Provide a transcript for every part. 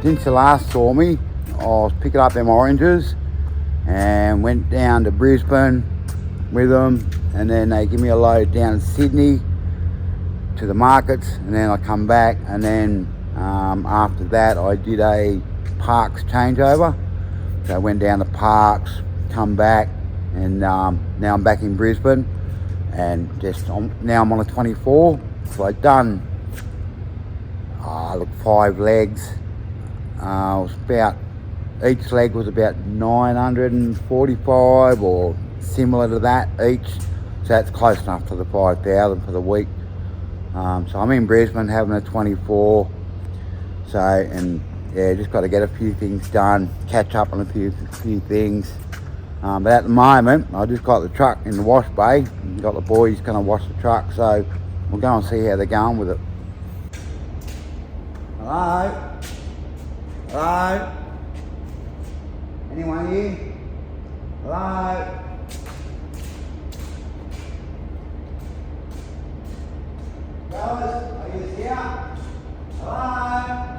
since you last saw me, I was picking up them oranges and went down to Brisbane with them, and then they give me a load down in Sydney to the markets, and then I come back, and then after that I did a parks changeover. So I went down to parks, come back, and now I'm back in Brisbane, and now I'm on a 24. So I've done 5 legs. Each leg was about 945 or similar to that each. So that's close enough to the 5,000 for the week. So I'm in Brisbane having a 24. So, and yeah, just got to get a few things done, catch up on a few things. But at the moment, I just got the truck in the wash bay. Got the boys going to wash the truck, so we'll go and see how they're going with it. Hello? Hello? Anyone here? Hello? Fellas, are you here? Hello?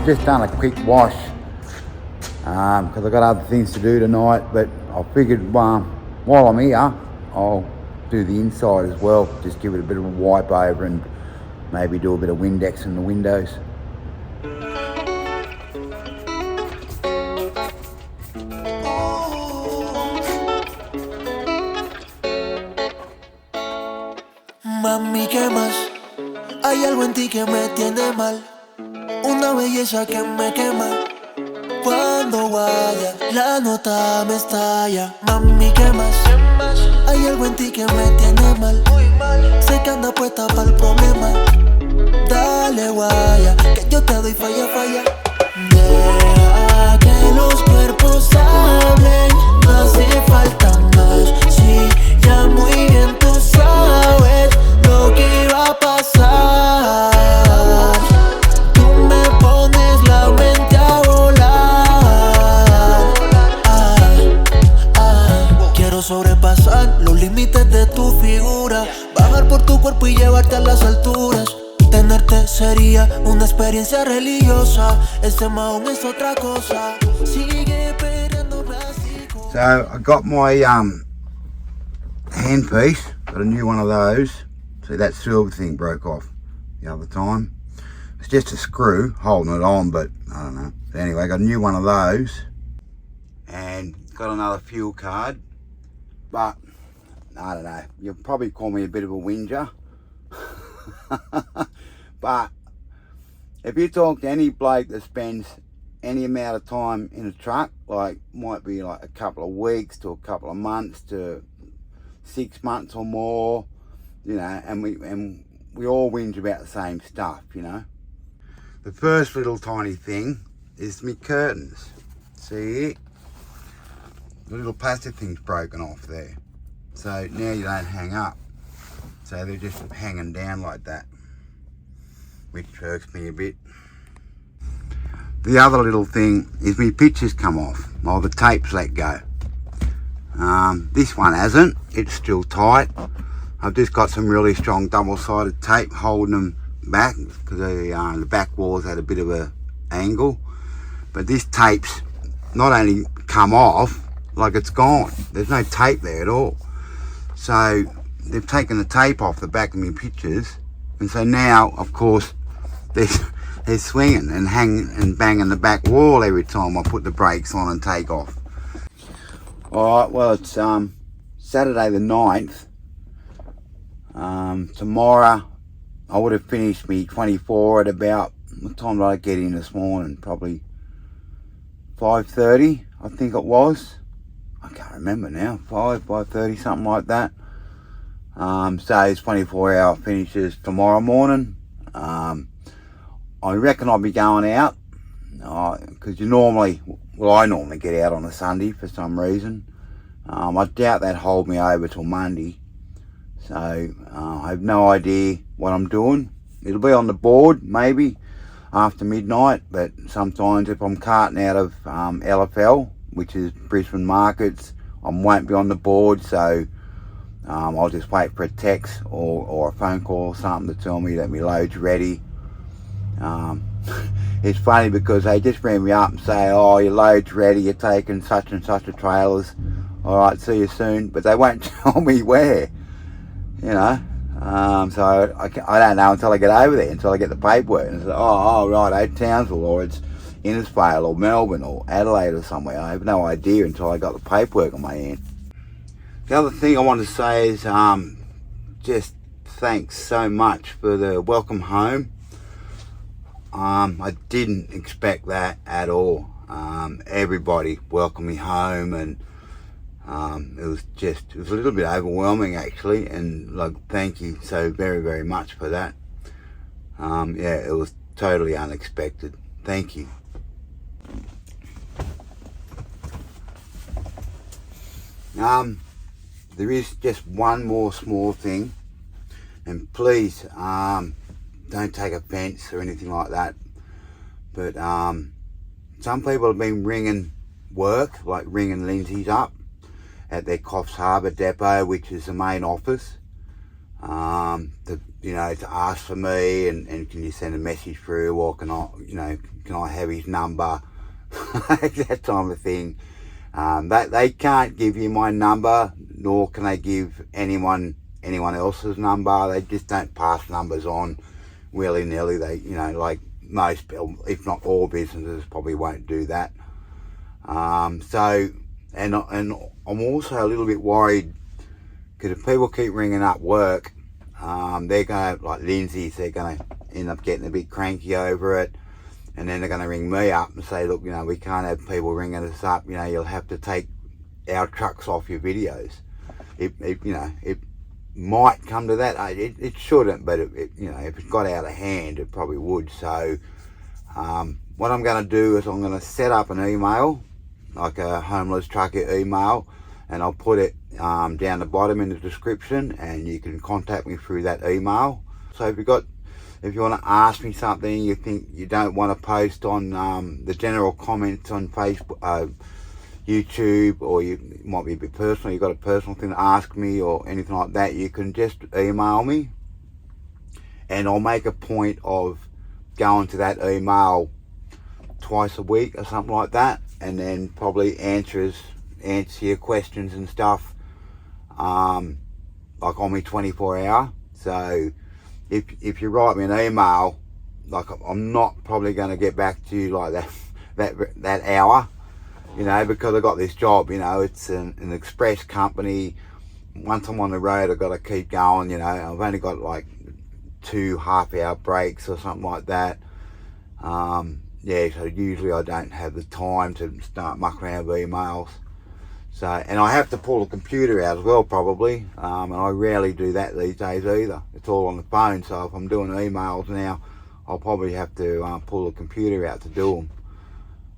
Just done a quick wash because I've got other things to do tonight, but I figured while I'm here I'll do the inside as well, just give it a bit of a wipe over and maybe do a bit of Windex in the windows. Mami, ¿qué más? Hay algo en ti que me tiene mal. Una belleza que me quema. Cuando vaya, la nota me estalla. Mami, ¿qué más? Hay algo en ti que me tiene mal. Sé que anda puesta para el problema. Dale, guaya, que yo te doy falla, falla. Deja que los cuerpos hablen. No hace falta más. Sí, ya muy bien tú sabes lo que iba a pasar. Sobrepasar los límites de tu figura, bajar por tu cuerpo y llevarte a las alturas. Tenerte sería una experiencia religiosa. Este Mahón es otra cosa. Sigue peleando plástico. So I got my handpiece, got a new one of those. See, that silver thing broke off the other time. It's just a screw holding it on, but I don't know. But anyway, I got a new one of those, and got another fuel card. But, I don't know, you'll probably call me a bit of a whinger. But, if you talk to any bloke that spends any amount of time in a truck, like, might be like a couple of weeks to a couple of months to 6 months or more, you know, and we all whinge about the same stuff, you know. The first little tiny thing is my curtains. See it? The little plastic thing's broken off there, so now you don't hang up, so they're just hanging down like that, which irks me a bit. The other little thing is my pictures come off, or the tape's let go. This one hasn't, it's still tight. I've just got some really strong double-sided tape holding them back because the back walls had a bit of a angle, but this tape's not only come off, like it's gone. There's no tape there at all. So they've taken the tape off the back of my pictures, and so now, of course, they're swinging and hanging and banging the back wall every time I put the brakes on and take off. All right, well, it's Saturday the 9th. Tomorrow I would have finished me 24 at about, what time did I get in this morning? Probably 5:30, I think it was. I can't remember now. 5:30, something like that. So his 24-hour finishes tomorrow morning. I reckon I'll be going out because I normally get out on a Sunday for some reason. I doubt they'd hold me over till Monday. So I have no idea what I'm doing. It'll be on the board maybe after midnight, but sometimes if I'm carting out of LFL, which is Brisbane Markets, I won't be on the board, so I'll just wait for a text or a phone call or something to tell me that my load's ready. It's funny because they just ring me up and say, oh, your load's ready, you're taking such and such a trailers, alright, see you soon, but they won't tell me where, you know. So I don't know until I get over there, until I get the paperwork and say, oh right, Townsville, or it's Innisfail or Melbourne or Adelaide or somewhere. I have no idea until I got the paperwork on my hand. The other thing I want to say is just thanks so much for the welcome home. I didn't expect that at all. Everybody welcomed me home, and it was a little bit overwhelming actually, and like thank you so very, very much for that. Yeah, it was totally unexpected. Thank you. There is just one more small thing, and please don't take offence or anything like that, but some people have been ringing work, like ringing Lindsay's up at their Coffs Harbour depot, which is the main office, to ask for me and can you send a message through, or can I have his number, that kind of thing. They can't give you my number, nor can they give anyone else's number. They just don't pass numbers on willy-nilly. They, like most, if not all businesses, probably won't do that. And I'm also a little bit worried because if people keep ringing up work, they're going to, like Lindsay's, they're going to end up getting a bit cranky over it, and then they're going to ring me up and say, look, we can't have people ringing us up, you'll have to take our trucks off your videos. It might come to that. It shouldn't, but if it got out of hand, it probably would. So what I'm going to do is I'm going to set up an email, like a homeless trucker email, and I'll put it down the bottom in the description, and you can contact me through that email. So if you want to ask me something you think you don't want to post on the general comments on Facebook, YouTube, or you might be a bit personal, you've got a personal thing to ask me or anything like that, you can just email me, and I'll make a point of going to that email twice a week or something like that, and then probably answer your questions and stuff, like on my 24-hour. So if you write me an email, like I'm not probably going to get back to you like that hour, because I got this job. It's an express company. Once I'm on the road, I've got to keep going. I've only got like 2 half-hour breaks or something like that. Yeah, so usually I don't have the time to start mucking around with emails. So, and I have to pull the computer out as well, probably. And I rarely do that these days either. It's all on the phone. So if I'm doing emails now, I'll probably have to pull the computer out to do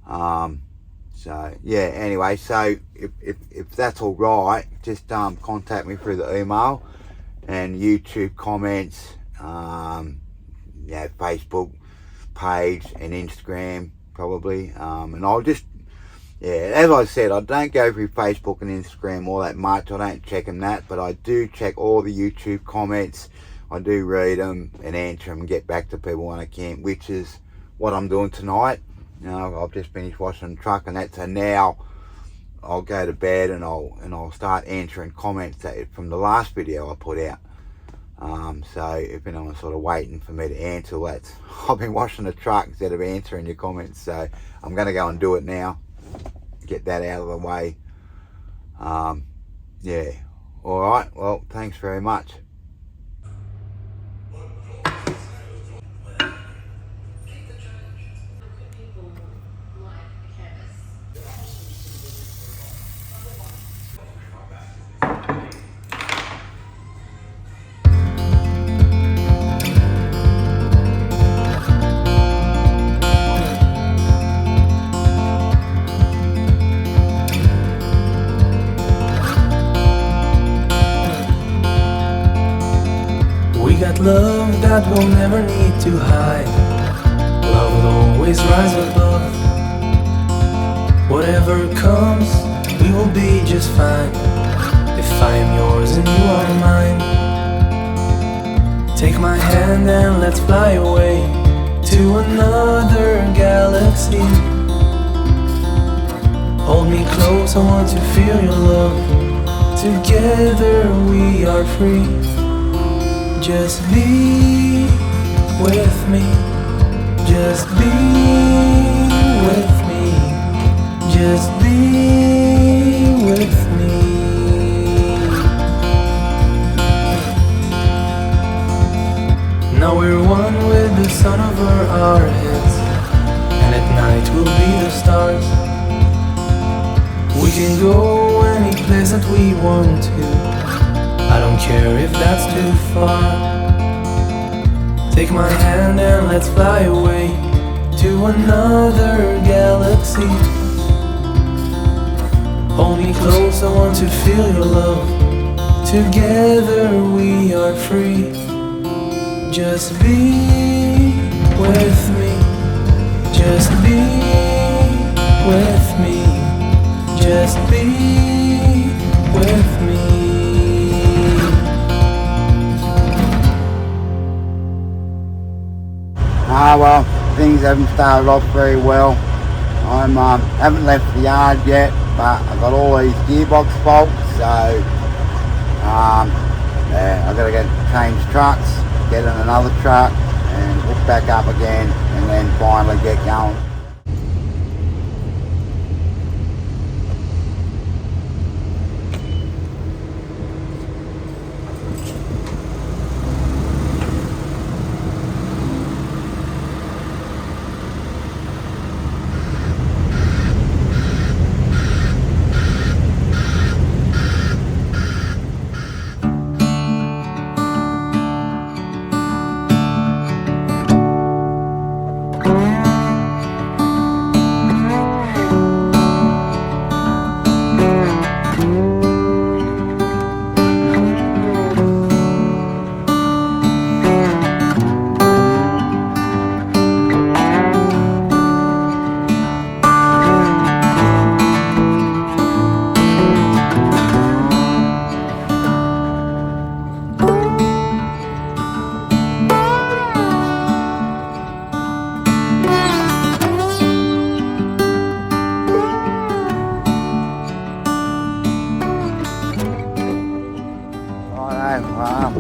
them. So yeah, anyway, so if that's all right, just contact me through the email and YouTube comments, Facebook page and Instagram probably, and I'll just, as I said, I don't go through Facebook and Instagram all that much. I don't check them that, but I do check all the YouTube comments. I do read them and answer them and get back to people when I can, which is what I'm doing tonight. I've just finished washing the truck and that, so now I'll go to bed and I'll start answering comments from the last video I put out. So if anyone's sort of waiting for me to answer, I've been washing the truck instead of answering your comments, so I'm going to go and do it now, get that out of the way. Yeah, alright, well, thanks very much. We got love that we'll never need to hide. Love will always rise above. Whatever comes, we will be just fine. If I am yours and you are mine, take my hand and let's fly away to another galaxy. Hold me close, I want to feel your love. Together we are free. Just be with me. Just be with me. Just be with me. Now we're one with the sun over our heads, and at night we'll be the stars. We can go any place that we want to. I don't care if that's too far. Take my hand and let's fly away to another galaxy. Hold me close, I want to feel your love. Together we are free. Just be with me. Just be with me. Just be with me. Well, things haven't started off very well. Haven't left the yard yet, but I've got all these gearbox faults, so yeah, I've got to change trucks, get in another truck and hook back up again, and then finally get going.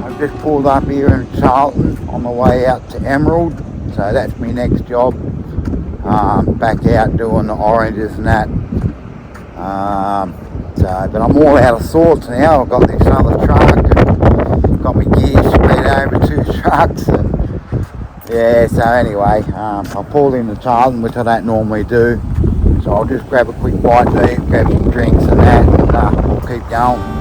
I've just pulled up here in Charlton on the way out to Emerald, so that's my next job. Back out doing the oranges and that. But I'm all out of sorts now. I've got this other truck and got my gears spread over 2 trucks, and yeah. So anyway, I pulled into Charlton, which I don't normally do. So I'll just grab a quick bite to eat, grab some drinks and that, and we'll keep going.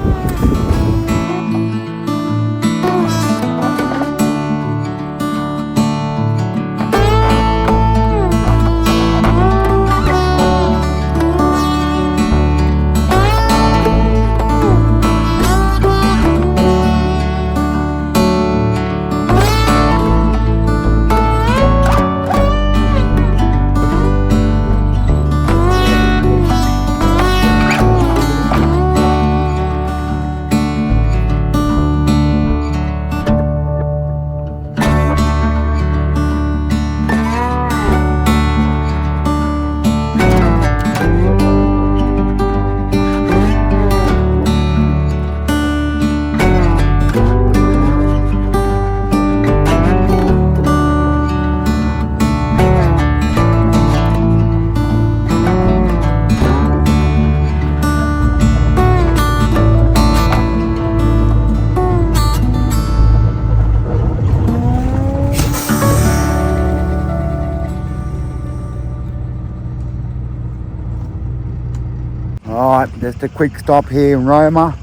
Alright, just a quick stop here in Roma.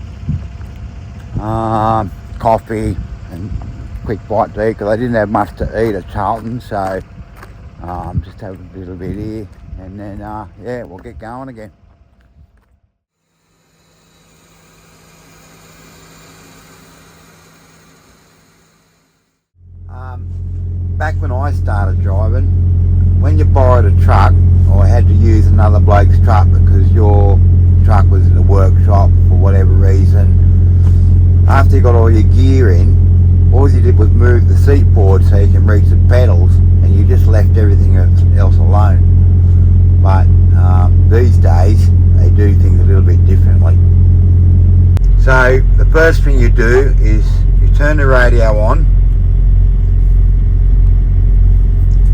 Coffee and quick bite to eat, because I didn't have much to eat at Charlton, so just have a little bit here, and then yeah, we'll get going again. back when I started driving, when you borrowed a truck or had to use another bloke's truck because your truck was in the workshop for whatever reason, after you got all your gear in, all you did was move the seat forward so you can reach the pedals, and you just left everything else alone. But these days they do things a little bit differently. So the first thing you do is you turn the radio on,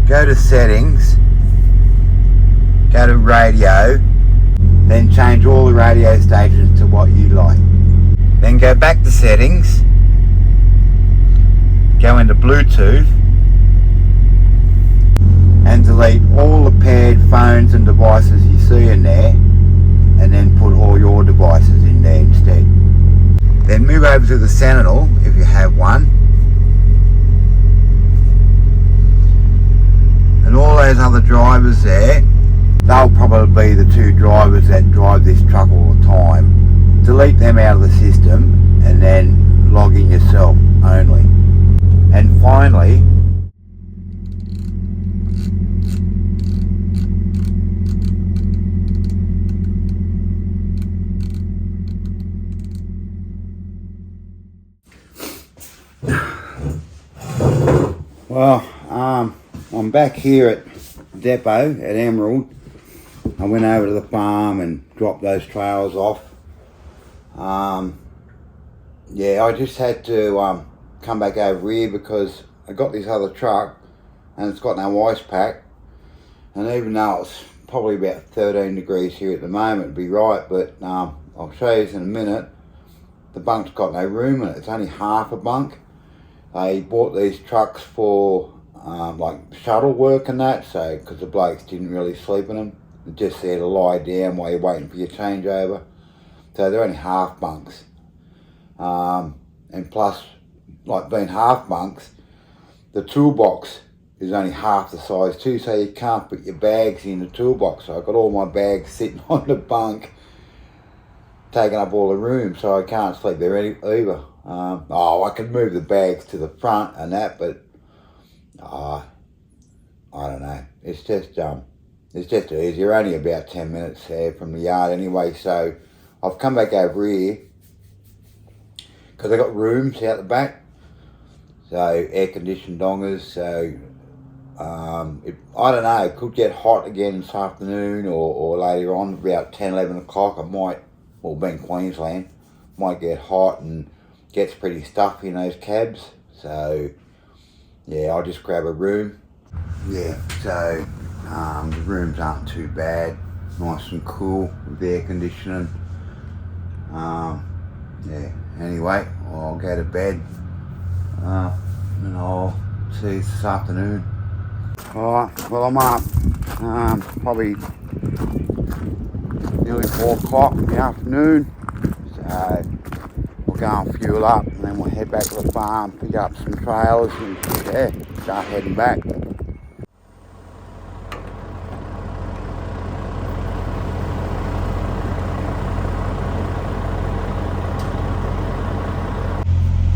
go to settings, go to radio, then change all the radio stations to what you like. Then go back to settings, go into Bluetooth, and delete all the paired phones and devices you see in there, and then put all your devices in there instead. Then move over to the Sentinel if you have one, and all those other drivers there, they'll probably be the two drivers that drive this truck all the time. Delete them out of the system and then log in yourself only. And finally, well, I'm back here at depot at Emerald. I went over to the farm and dropped those trailers off. Yeah, I just had to come back over here because I got this other truck and it's got no ice pack, and even though it's probably about 13 degrees here at the moment, it'd be right, but I'll show you this in a minute. The bunk's got no room in it. It's only half a bunk. They bought these trucks for like shuttle work and that, so because the blokes didn't really sleep in them, they're just there to lie down while you're waiting for your changeover. So they're only half bunks, and plus, like being half bunks, the toolbox is only half the size too, so you can't put your bags in the toolbox. So I've got all my bags sitting on the bunk, taking up all the room, so I can't sleep there either. I can move the bags to the front and that, but I don't know. It's just easier. Only about 10 minutes there from the yard anyway. So I've come back over here because I got rooms out the back, so air conditioned dongers. So I don't know. It could get hot again this afternoon or later on about 10, 11 o'clock. I might, well, being Queensland, might get hot and gets pretty stuffy in those cabs. So yeah, I'll just grab a room. Yeah, so the rooms aren't too bad, nice and cool with air conditioning. Yeah, anyway, I'll go to bed and I'll see you this afternoon. Alright, well, I'm up probably nearly 4 o'clock in the afternoon, so we'll go and fuel up and then we'll head back to the farm, pick up some trailers and yeah, start heading back.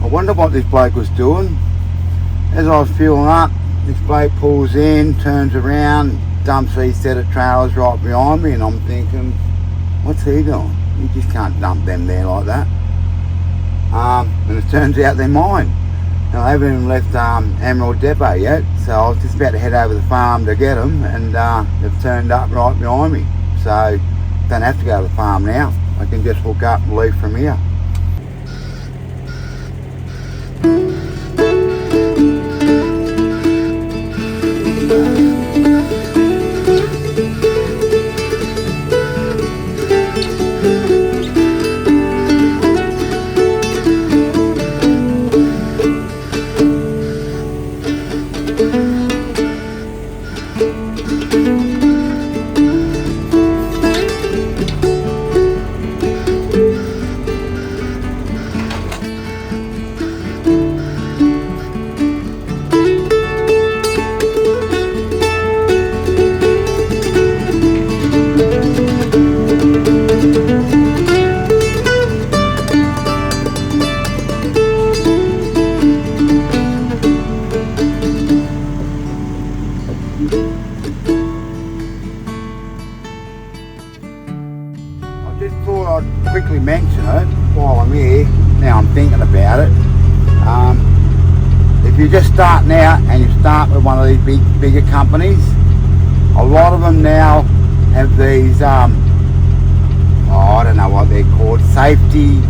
I wonder what this bloke was doing. As I was fueling up, this bloke pulls in, turns around, dumps these set of trailers right behind me, and I'm thinking, what's he doing? You just can't dump them there like that. And it turns out they're mine. And I haven't even left Emerald Depot yet, so I was just about to head over to the farm to get them, and they've turned up right behind me. So don't have to go to the farm now. I can just hook up and leave from here. if you're just starting out and you start with one of these bigger companies, a lot of them now have these, I don't know what they're called, safety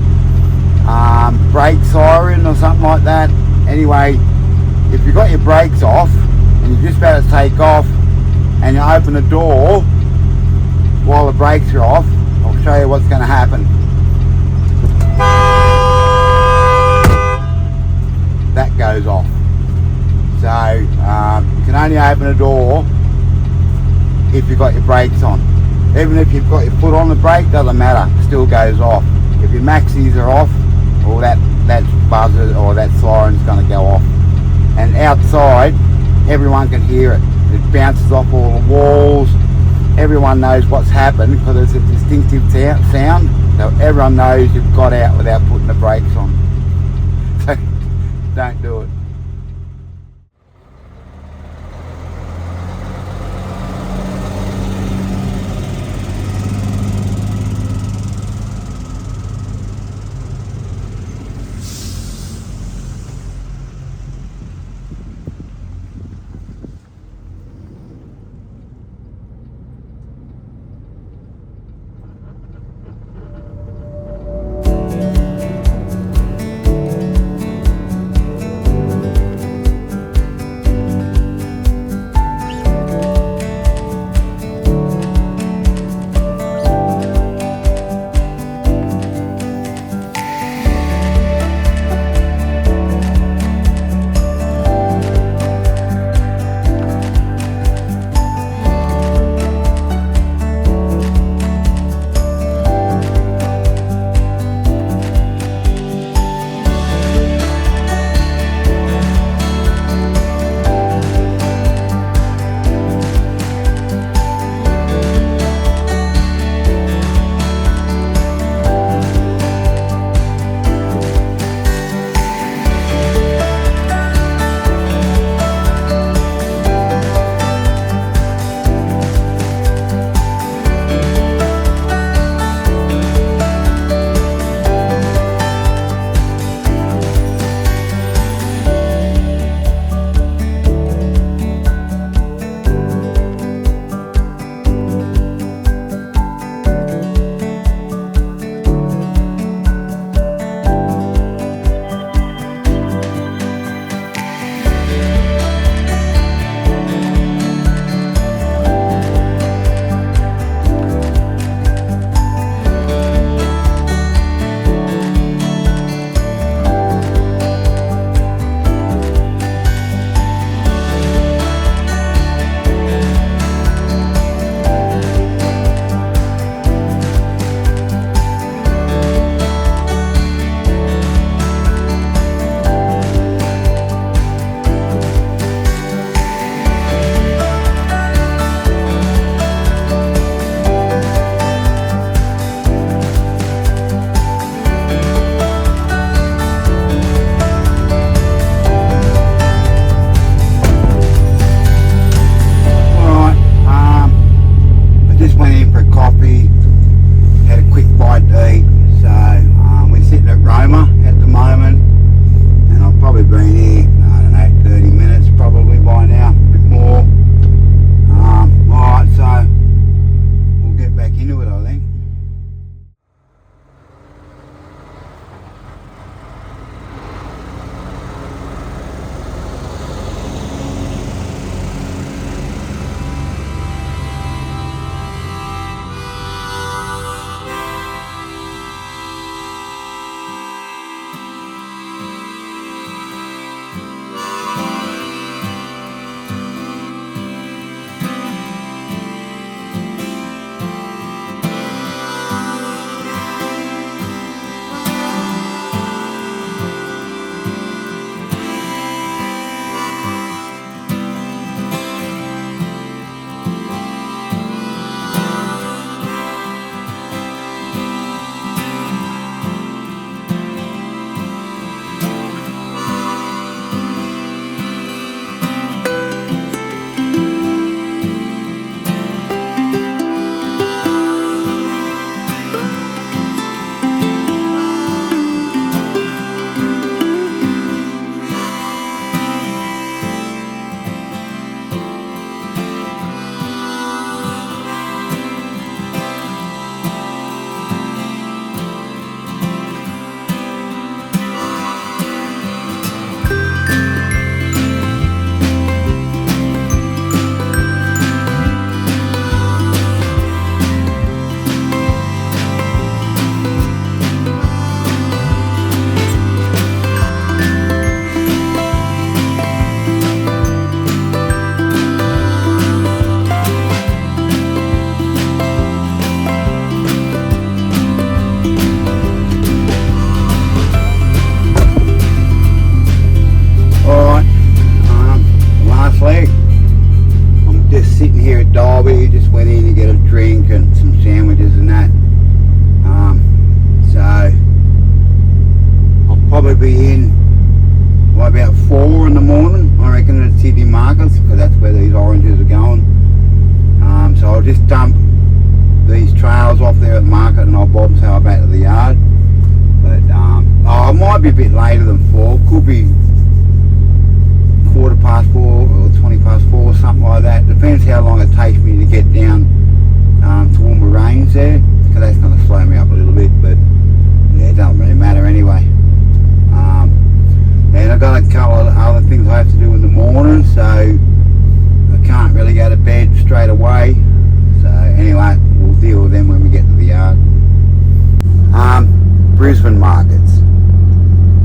brake siren or something like that. Anyway, if you've got your brakes off and you're just about to take off and you open the door while the brakes are off, I'll show you what's going to happen. That goes off. So you can only open a door if you've got your brakes on. Even if you've got your foot on the brake, doesn't matter, it still goes off. If your maxis are off, well, that buzzer or that siren's going to go off. And outside, everyone can hear it. It bounces off all the walls. Everyone knows what's happened because it's a distinctive sound. So everyone knows you've got out without putting the brakes on. So don't do it. just dump these trailers off there at the market and I'll bobtail back to the yard. But I might be a bit later than 4, could be 4:15 or 20:4 or something like that. Depends how long it takes me to get down to Woomba Range there, because that's going to slow me up a little bit, but yeah, it doesn't really matter anyway. And I've got a couple of other things I have to do in the morning, so I can't really go to bed straight away. So anyway, we'll deal with them when we get to the yard. Brisbane markets,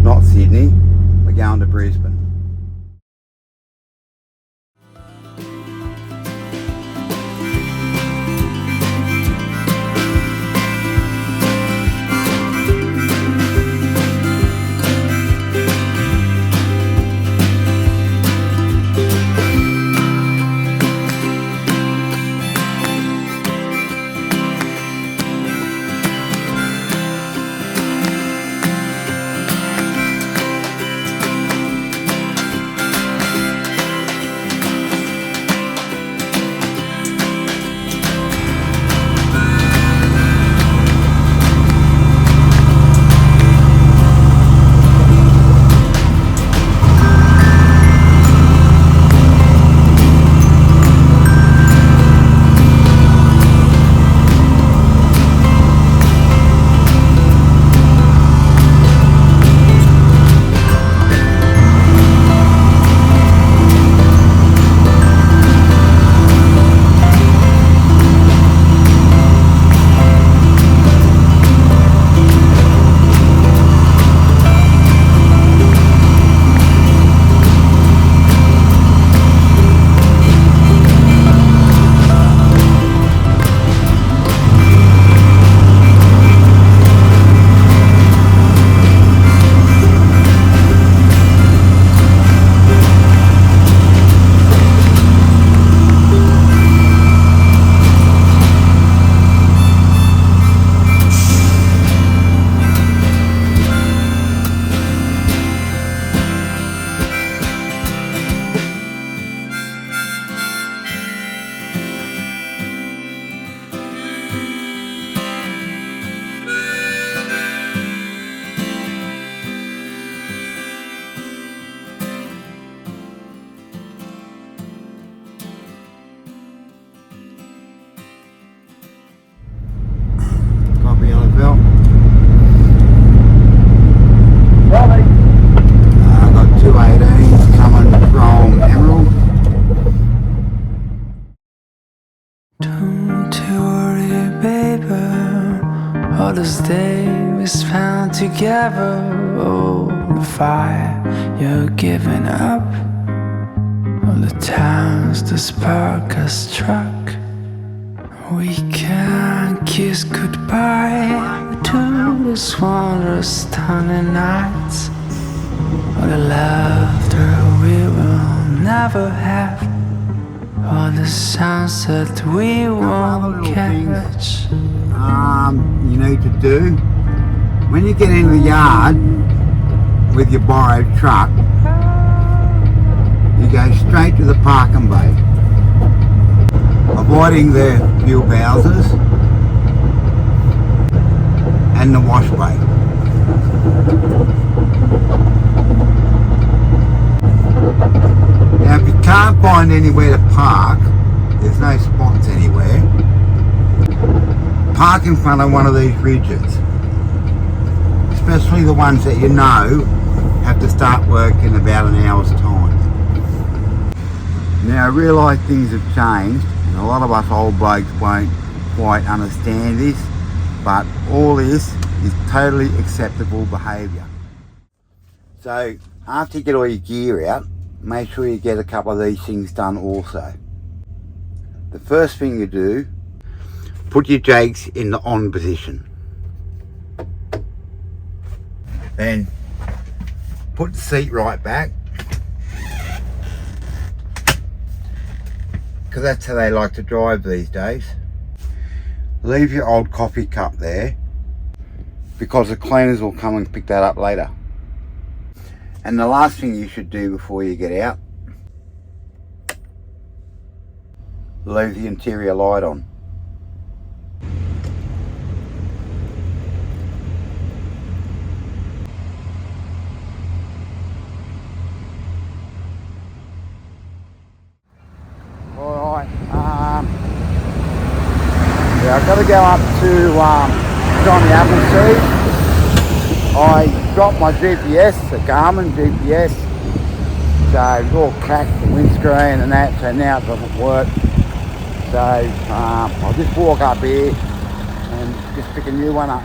not Sydney. We're going to Brisbane. All this day we spent together. Oh, the fire you're giving up. All the times the spark has struck. We can't kiss goodbye to this wondrous stunning nights. All the laughter we will never have. All the sunset we won't catch. You need to do when you get in the yard with your borrowed truck, you go straight to the parking bay, avoiding the fuel houses and the wash bay. Now if you can't find anywhere to park, there's no spots anywhere, park in front of one of these ridges, especially the ones that you know have to start work in about an hour's time. Now I realise things have changed and a lot of us old blokes won't quite understand this, but all this is totally acceptable behaviour. So after you get all your gear out, make sure you get a couple of these things done also. The first thing you do, put your jakes in the on position. Then put the seat right back, because that's how they like to drive these days. Leave your old coffee cup there, because the cleaners will come and pick that up later. And the last thing you should do before you get out, leave the interior light on. Yeah, I've got to go up to Johnny Appleseed. I dropped my GPS, the Garmin GPS, so it's all cracked, the windscreen and that, so now it doesn't work. So I'll just walk up here and just pick a new one up.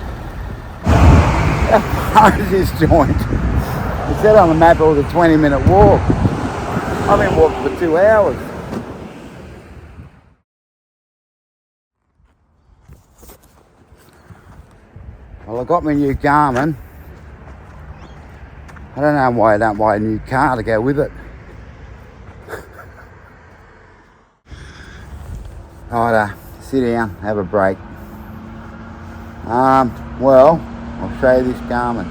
How far is this joint? It said on the map it was a 20-minute walk. I've been walking for 2 hours. Well, I got my new Garmin. I don't know why I don't buy a new car to go with it. Alright, sit down, have a break. Well, I'll show you this Garmin.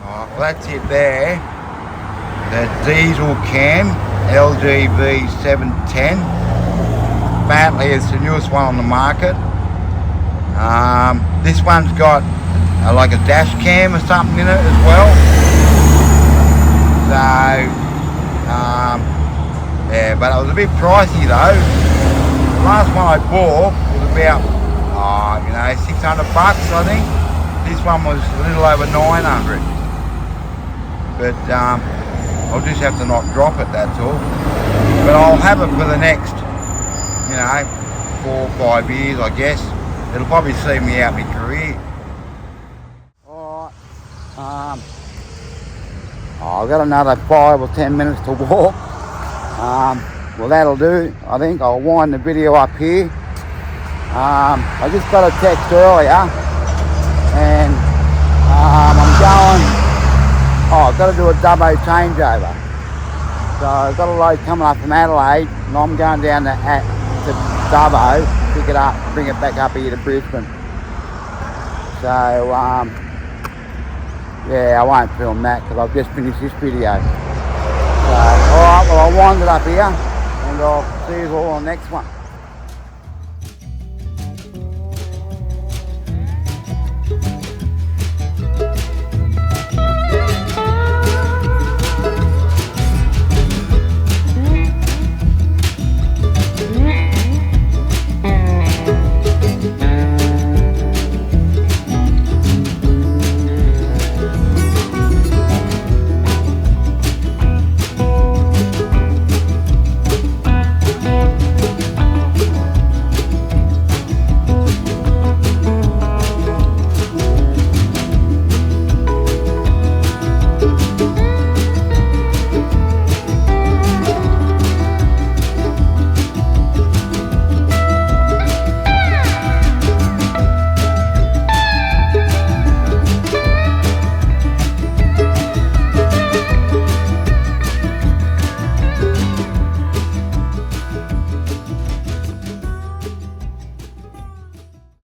Well, that's it there. The diesel cam, LGV 710. Apparently it's the newest one on the market. This one's got like a dash cam or something in it as well. So, yeah, but it was a bit pricey though. The last one I bought was about, $600 I think. This one was a little over 900. But I'll just have to not drop it, that's all. But I'll have it for the next, 4 or 5 years, I guess. It'll probably see me out my career. Alright, I've got another 5 or 10 minutes to walk. Well, that'll do. I think I'll wind the video up here. I just got a text earlier, and I'm going. I've got to do a Dubbo changeover. So I've got a load coming up from Adelaide, and I'm going down to Dubbo, pick it up, bring it back up here to Brisbane. So yeah, I won't film that because I've just finished this video. So alright, well I'll wind it up here, and I'll see you all on the next one.